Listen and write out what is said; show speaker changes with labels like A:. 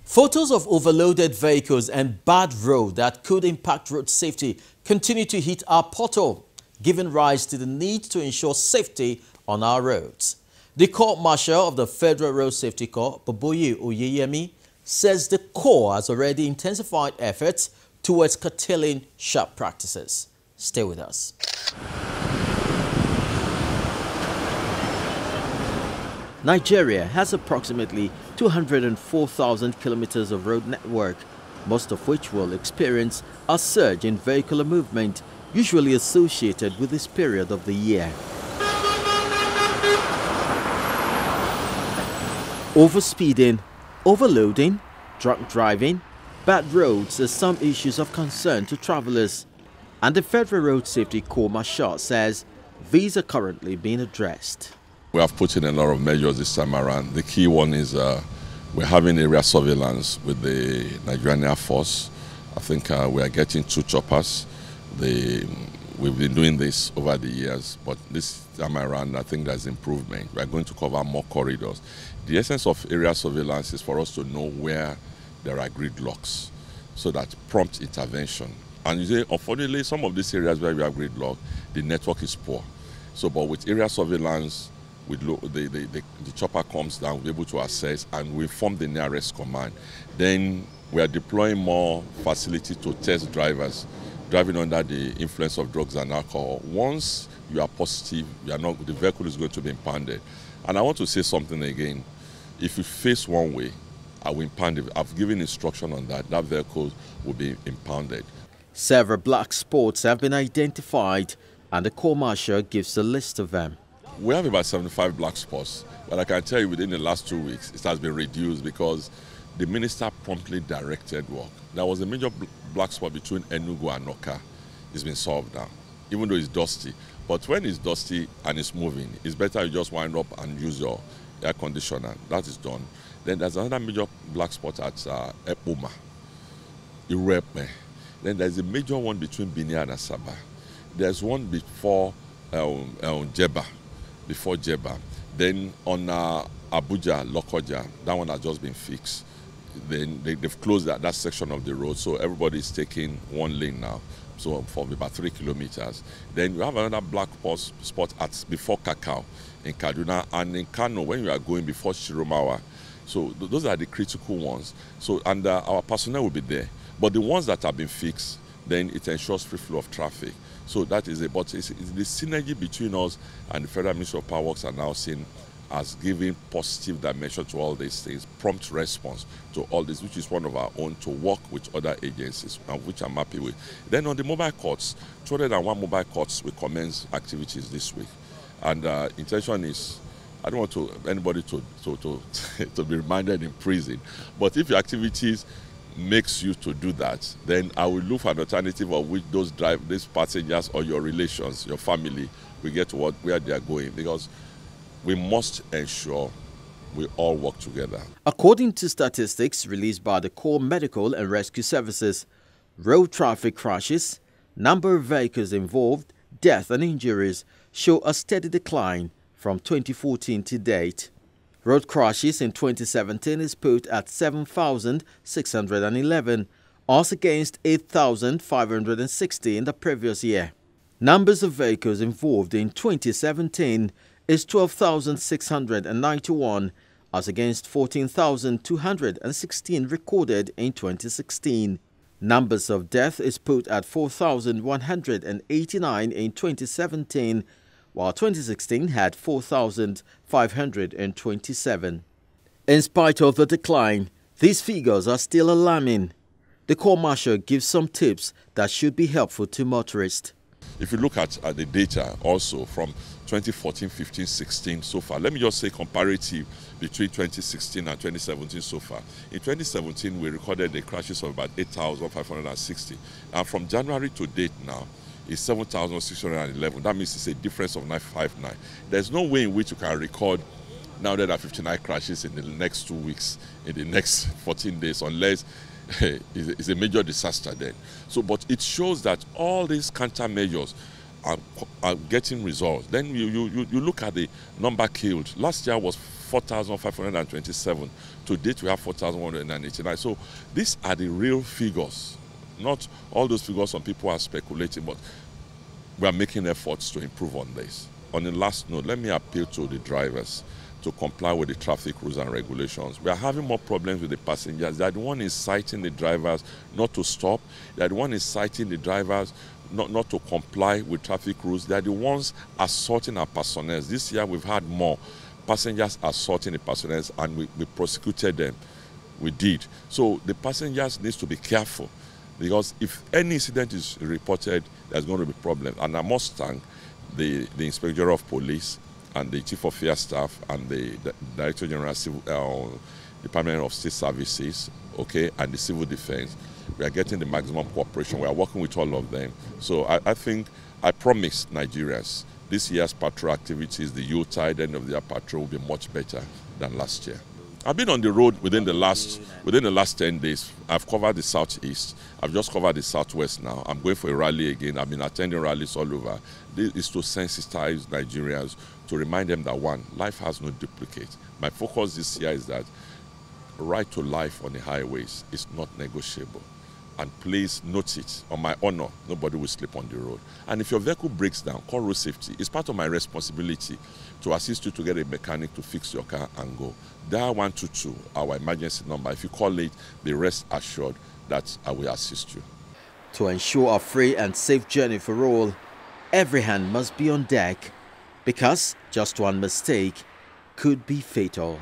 A: Photos of overloaded vehicles and bad road that could impact road safety continue to hit our portal, giving rise to the need to ensure safety on our roads. The Court Marshal of the Federal Road Safety Corps, Boboye Oyeyemi, says the Corps has already intensified efforts towards curtailing sharp practices. Stay with us. Nigeria has approximately 204,000 kilometers of road network, most of which will experience a surge in vehicular movement, usually associated with this period of the year. Overspeeding, overloading, drunk driving, bad roads are some issues of concern to travelers, and the Federal Road Safety Corps Marshal says these are currently being addressed.
B: We have put in a lot of measures this time around. The key one is we're having area surveillance with the Nigerian Air Force. I think we are getting 2 choppers. We've been doing this over the years, but this time around I think there's improvement. We are going to cover more corridors. The essence of area surveillance is for us to know where there are gridlocks, so that prompt intervention. And you say, unfortunately, some of these areas where we have gridlock, the network is poor. So, but with area surveillance, the chopper comes down, we're able to assess, and we inform the nearest command. Then we are deploying more facility to test drivers driving under the influence of drugs and alcohol. Once you are positive, the vehicle is going to be impounded. And I want to say something again. If you face one way, I will impound it. I've given instruction on that. That vehicle will be impounded.
A: Several black spots have been identified, and the Corps Marshal gives a list of them.
B: We have about 75 black spots, but I can tell you within the last 2 weeks, it has been reduced because the minister promptly directed work. There was a major black spot between Enugu and Oka. It's been solved now, even though it's dusty. But when it's dusty and it's moving, it's better you just wind up and use your air conditioner. That is done. Then there's another major black spot at Epoma, Irepe. Then there's a major one between Benin and Asaba. There's one before Jeba. Before Jeba. Then on Abuja, Lokoja, that one has just been fixed. Then they've closed that section of the road, so everybody is taking one lane now, so for about 3 kilometers. Then you have another black spot at before Kakao in Kaduna, and in Kano when you are going before Shiromawa. So those are the critical ones. So and our personnel will be there. But the ones that have been fixed, then it ensures free flow of traffic. So that is it. But it's the synergy between us and the Federal Ministry of Power Works are now seen as giving positive dimension to all these things, prompt response to all this, which is one of our own, to work with other agencies, and which I'm happy with. Then on the mobile courts, 201 mobile courts will commence activities this week. And intention is, I don't want anybody to be reminded in prison, but if your activities makes you to do that, then I will look for an alternative of which these passengers or your relations, your family, will get to where they are going, because we must ensure we all work together.
A: According to statistics released by the Corps Medical and Rescue Services, road traffic crashes, number of vehicles involved, death and injuries show a steady decline from 2014 to date. Road crashes in 2017 is put at 7,611, as against 8,560 in the previous year. Numbers of vehicles involved in 2017 is 12,691, as against 14,216 recorded in 2016. Numbers of death is put at 4,189 in 2017, while 2016 had 4,527. In spite of the decline, these figures are still alarming. The Corps Marshal gives some tips that should be helpful to motorists.
B: If you look at the data also from 2014, 15, 16 so far, let me just say comparative between 2016 and 2017 so far. In 2017, we recorded the crashes of about 8,560. And from January to date now, is 7,611. That means it's a difference of 959. There's no way in which you can record 959 crashes in the next 2 weeks, in the next 14 days, unless it's a major disaster then. So, but it shows that all these countermeasures are getting results. Then you look at the number killed. Last year was 4,527. To date, we have 4,189. So these are the real figures, not all those figures some people are speculating, but we are making efforts to improve on this. On the last note, let me appeal to the drivers to comply with the traffic rules and regulations. We are having more problems with the passengers. They are the one inciting the drivers not to stop. They are the one inciting the drivers not to comply with traffic rules. They are the ones assaulting our personnel. This year we've had more passengers assaulting the personnel, and we prosecuted them. We did. So the passengers need to be careful, because if any incident is reported, there's going to be problems. And I must thank the Inspector of Police and the Chief of Air Staff and the Director General Civil, Department of State Services, okay, and the Civil Defense. We are getting the maximum cooperation. We are working with all of them. So I think I promise Nigerians this year's patrol activities, the Yuletide end of the year patrol, will be much better than last year. I've been on the road within the last 10 days. I've covered the southeast. I've just covered the southwest now. I'm going for a rally again. I've been attending rallies all over. This is to sensitize Nigerians, to remind them that, one, life has no duplicate. My focus this year is that right to life on the highways is not negotiable. And please note it, on my honor, nobody will sleep on the road. And if your vehicle breaks down, call road safety. It's part of my responsibility to assist you to get a mechanic to fix your car and go. Dial 122, our emergency number. If you call it, be rest assured that I will assist you.
A: To ensure a free and safe journey for all, every hand must be on deck, because just one mistake could be fatal.